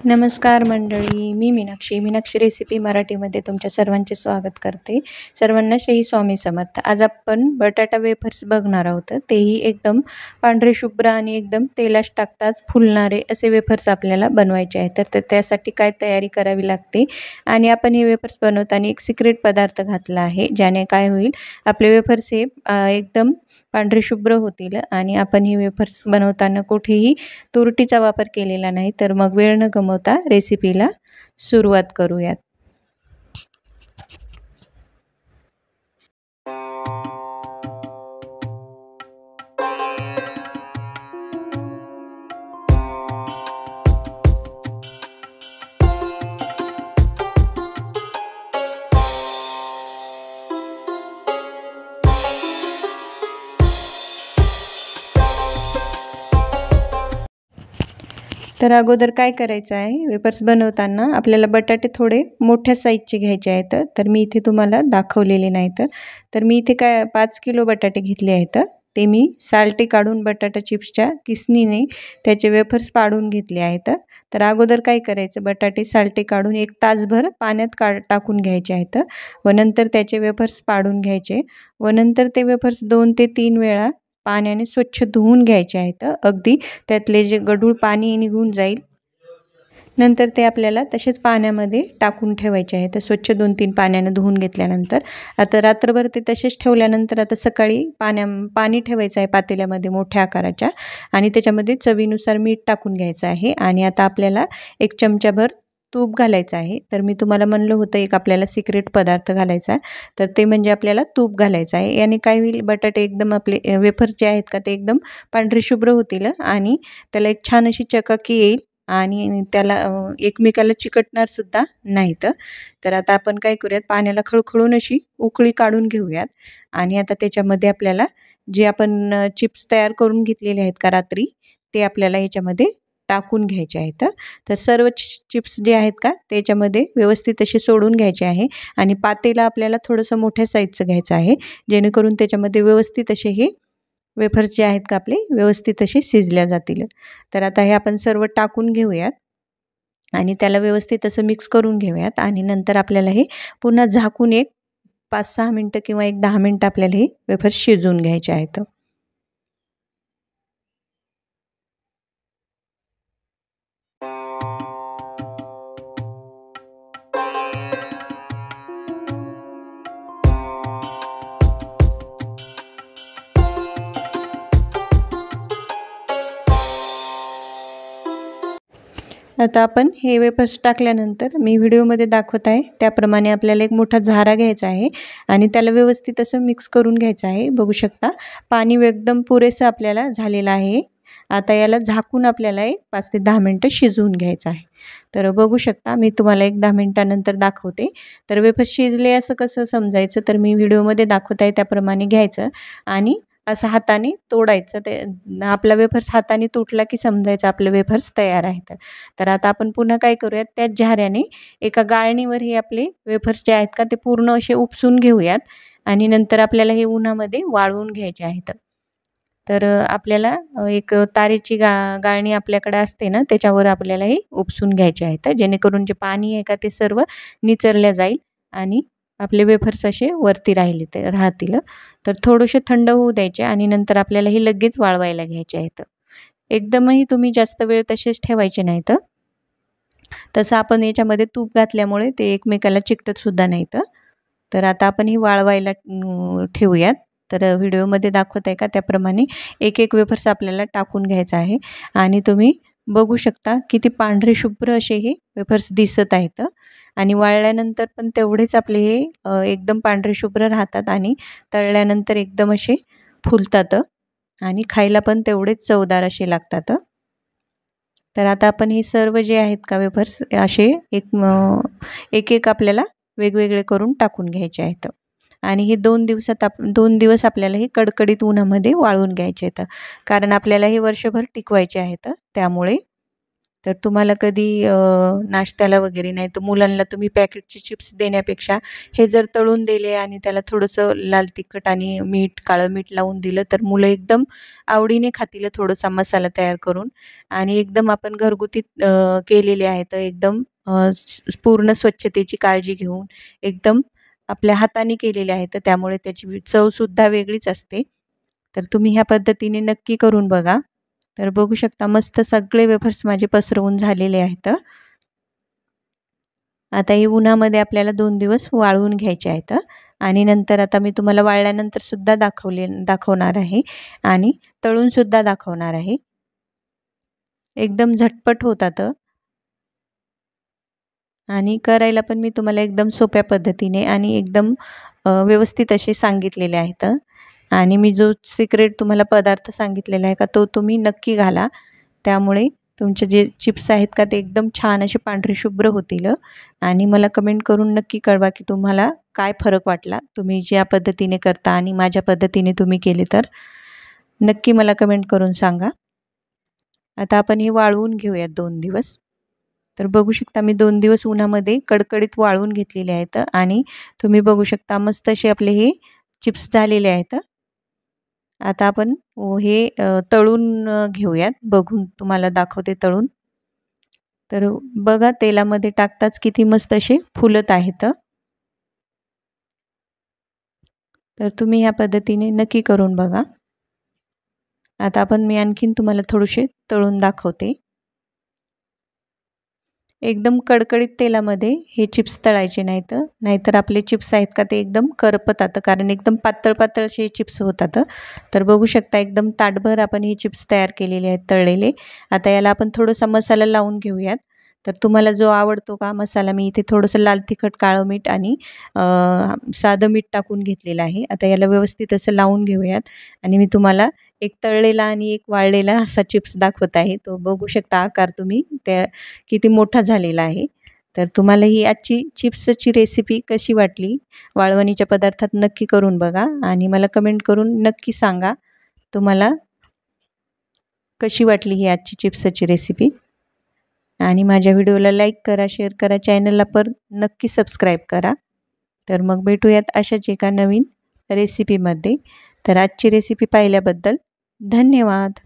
नमस्कार मंडळी, मी मीनाक्षी रेसिपी मराठीमध्ये तुमच्या सर्वांचे स्वागत करते. सर्वांना श्री स्वामी समर्थ. आज आपण बटाटा वेफर्स बघणार आहोत. तेही एकदम पांढरे शुभ्र आणि एकदम तेलात टाकताच फुलणारे असे वेफर्स आपल्याला बनवायचे आहेत. तर त्यासाठी काय तयारी करावी लागते आणि आपण हे वेफर्स बनवताना एक सिक्रेट पदार्थ घातला आहे, ज्याने काय होईल, आपले वेफर्स हे एकदम पांढरे शुभ्र होतील आणि आपण ही वेफर्स बनवताना कुठेही तुरटीचा वापर केलेला नाही. तर मग वेळ न गमावता रेसिपीला सुरुवात करूयात. तर अगोदर काय करायचं आहे, वेफर्स बनवताना आपल्याला बटाटे थोडे मोठ्या साईजचे घ्यायचे आहेत. तर मी इथे तुम्हाला दाखवलेले नाहीत. तर मी इथे 5 किलो बटाटे घेतले आहेत. ते मी साल्टे काढून बटाटा चिप्सच्या किसनीने त्याचे वेफर्स पाडून घेतले आहेत. तर अगोदर काय करायचं, बटाटे साल्टे काढून 1 तासभर पाण्यात टाकून घ्यायचे आहेत व नंतर त्याचे वेफर्स पाडून घ्यायचे व नंतर ते वेफर्स 2 ते 3 वेळा पाण्याने स्वच्छ धुवून घ्यायचे आहेत. अगदी त्यातले जे गढूळ पाणी निघून जाईल. नंतर ते आपल्याला तसेच पाण्यामध्ये टाकून ठेवायचे आहेत. स्वच्छ 2-3 पाण्याने धुवून घेतल्यानंतर आता रात्रभर ते तसेच ठेवल्यानंतर आता सकाळी पाणी ठेवायचं आहे पातेल्यामध्ये मोठ्या आकाराच्या आणि त्याच्यामध्ये चवीनुसार मीठ टाकून घ्यायचं आहे आणि आता आपल्याला 1 चमचाभर तूप घालायचं आहे. तर मी तुम्हाला म्हणलं होतं एक आपल्याला सिक्रेट पदार्थ घालायचा आहे, तर ते म्हणजे आपल्याला तूप घालायचं आहे. याने काय होईल, बटाटे एकदम आपले वेफर्स जे आहेत का ते एकदम पांढरे शुभ्र होतील आणि त्याला एक छान अशी चकाकी येईल आणि त्याला एकमेकाला चिकटणार सुद्धा नाहीत. तर आता आपण काय करूयात, पाण्याला खळखळून अशी उकळी काढून घेऊयात आणि आता त्याच्यामध्ये आपल्याला जे आपण चिप्स तयार करून घेतलेले आहेत का रात्री, ते आपल्याला ह्याच्यामध्ये टाकून घ्यायचे आहेत. तर सर्व चिप्स जे आहेत का त्याच्यामध्ये व्यवस्थित असे सोडून घ्यायचे आहे आणि पातेला आपल्याला थोडंसं मोठ्या साईजचं घ्यायचं आहे, जेणेकरून त्याच्यामध्ये व्यवस्थित असे हे वेफर्स जे आहेत का आपले व्यवस्थित असे शिजल्या जातील. तर आता हे आपण सर्व टाकून घेऊयात आणि त्याला व्यवस्थित असं मिक्स करून घेऊयात आणि नंतर आपल्याला हे पुन्हा झाकून एक 5-6 मिनटं किंवा एक 10 मिनटं आपल्याला हे वेफर्स शिजवून घ्यायचे आहेत. आता आपण हे वेफर्स टाकल्यानंतर मी व्हिडिओमध्ये दाखवत आहे त्याप्रमाणे आपल्याला एक मोठा झारा घ्यायचा आहे आणि त्याला व्यवस्थित असं मिक्स करून घ्यायचं आहे. बघू शकता पाणी एकदम पुरेसं आपल्याला झालेलं आहे. आता याला झाकून आपल्याला 5 ते 10 मिनटं शिजवून घ्यायचं आहे. तर बघू शकता मी तुम्हाला 1-10 मिनटानंतर दाखवते. तर वेफर्स शिजले असं कसं समजायचं, तर मी व्हिडिओमध्ये दाखवत आहे त्याप्रमाणे घ्यायचं आणि असं हाताने तोडायचं. ते आपला वेफर्स हाताने तुटला की समजायचं आपले वेफर्स तयार आहेत. तर आता आपण पुन्हा काय करूयात, त्याच झाऱ्याने एका गाळणीवर हे आपले वेफर्स जे आहेत का ते पूर्ण असे उपसून घेऊयात आणि नंतर आपल्याला हे उन्हामध्ये वाळवून घ्यायचे आहेत. तर आपल्याला एक तारेची गाळणी आपल्याकडे असते ना, त्याच्यावर आपल्याला हे उपसून घ्यायचे आहेत, जेणेकरून जे पाणी आहे का ते सर्व निचरल्या जाईल आणि आपले वेफर्स असे वरती राहतील. तर थोडेसे थंड होऊ द्यायचे आणि नंतर आपल्याला हे लगेच वाळवायला घ्यायचे आहेत. एकदमही तुम्ही जास्त वेळ तसेच ठेवायचे नाहीत. तसं आपण याच्यामध्ये तूप घातल्यामुळे ते एकमेकाला चिकटत सुद्धा नाहीत. तर आता आपण हे वाळवायला ठेवूयात. तर व्हिडिओमध्ये दाखवत आहे का त्याप्रमाणे एक वेफर्स आपल्याला टाकून घ्यायचं आहे आणि तुम्ही बघू शकता किती पांढरे शुभ्र असे हे वेफर्स दिसत आहेत आणि वाळल्यानंतर पण तेवढेच आपले हे एकदम पांढरे शुभ्र राहतात आणि तळल्यानंतर एकदम असे फुलतात आणि खायला पण तेवढेच चवदार असे लागतात. तर आता आपण हे सर्व जे आहेत का वेफर्स असे एक आपल्याला वेगवेगळे करून टाकून घ्यायचे आहेत आणि हे 2 दिवस आपल्याला हे कडकडीत उन्हामध्ये वाळवून घ्यायचे आहेत, कारण आपल्याला हे वर्षभर टिकवायचे आहेत त्यामुळे. तर तुम्हाला कधी नाश्त्याला वगैरे नाही तर मुलांना तुम्ही पॅकेटचे चिप्स देण्यापेक्षा हे जर तळून दिले आणि त्याला थोडंसं लाल तिखट आणि मीठ, काळं मीठ लावून दिलं तर मुलं एकदम आवडीने खातील थोडासा मसाला तयार करून. आणि एकदम आपण घरगुती केलेले आहेत एकदम पूर्ण स्वच्छतेची काळजी घेऊन एकदम आपल्या हाताने केलेले आहेत, तर त्यामुळे त्याची चवसुद्धा वेगळीच असते. तर तुम्ही ह्या पद्धतीने नक्की करून बघा. तर बघू शकता मस्त सगळे वेफर्स माझे पसरवून झालेले आहेत. आता हे उन्हामध्ये आपल्याला 2 दिवस वाळवून घ्यायचे आहेत आणि नंतर आता मी तुम्हाला वाळल्यानंतर सुद्धा दाखवणार आहे आणि तळूनसुद्धा दाखवणार आहे. एकदम झटपट होतात आणि करायला पण मी तुम्हाला एकदम सोप्या पद्धतीने आणि एकदम व्यवस्थित असे सांगितलेले आहेत. आणि मी जो सिक्रेट तुम्हाला पदार्थ सांगितलेला आहे का तो तुम्ही नक्की घाला. त्यामुळे तुमचे जे चिप्स आहेत का ते एकदम छान असे पांढरे शुभ्र होतील. आणि मला कमेंट करून नक्की कळवा की तुम्हाला काय फरक वाटला तुम्ही ज्या पद्धतीने करता आणि माझ्या पद्धतीने तुम्ही केले तर. नक्की मला कमेंट करून सांगा. आता आपण हे वाळवून घेऊयात 2 दिवस. तर बघू शकता मी 2 दिवस उन्हामध्ये कडकडीत वाळवून घेतलेले आहेत आणि तुम्ही बघू शकता मस्त असे आपले हे चिप्स झालेले आहेत. आता आपण हे तळून घेऊयात. बघून तुम्हाला दाखवते तळून. तर बघा तेलामध्ये टाकताच किती मस्त असे फुलत आहेत. तर तुम्ही ह्या पद्धतीने नक्की करून बघा. आता मी आणखीन तुम्हाला थोडेसे तळून दाखवते. एकदम कडकडीत तेलामध्ये हे चिप्स तळायचे नाहीत. नाहीतर आपले चिप्स आहेत का ते एकदम करपतात कारण एकदम पातळ असे चिप्स होतात. तर बघू शकता एकदम ताटभर आपण हे चिप्स तयार केलेले आहेत तळलेले. आता याला आपण थोडासा मसाला लावून घेऊयात. तर तुम्हाला जो आवडतो का मसाला मी इथे थोडंसं लाल तिखट, काळं मीठ आणि साधं मीठ टाकून घेतलेलं आहे. आता याला व्यवस्थित असं लावून घेऊयात आणि मी तुम्हाला एक तळलेला आणि एक वाळलेला असा चिप्स दाखवत आहे. तो बघू शकता आकार तुम्ही त्या किती मोठा झालेला आहे. तर तुम्हाला ही आजची चिप्सची रेसिपी कशी वाटली? वाळवणीच्या पदार्थात नक्की करून बघा आणि मला कमेंट करून नक्की सांगा तुम्हाला कशी वाटली ही आजची चिप्सची रेसिपी. आणि माझ्या व्हिडिओला लाईक करा, शेअर करा, चॅनलला नक्की सबस्क्राईब करा. तर मग भेटूयात अशाच एका नवीन रेसिपीमध्ये. तर आजची रेसिपी पाहिल्याबद्दल धन्यवाद.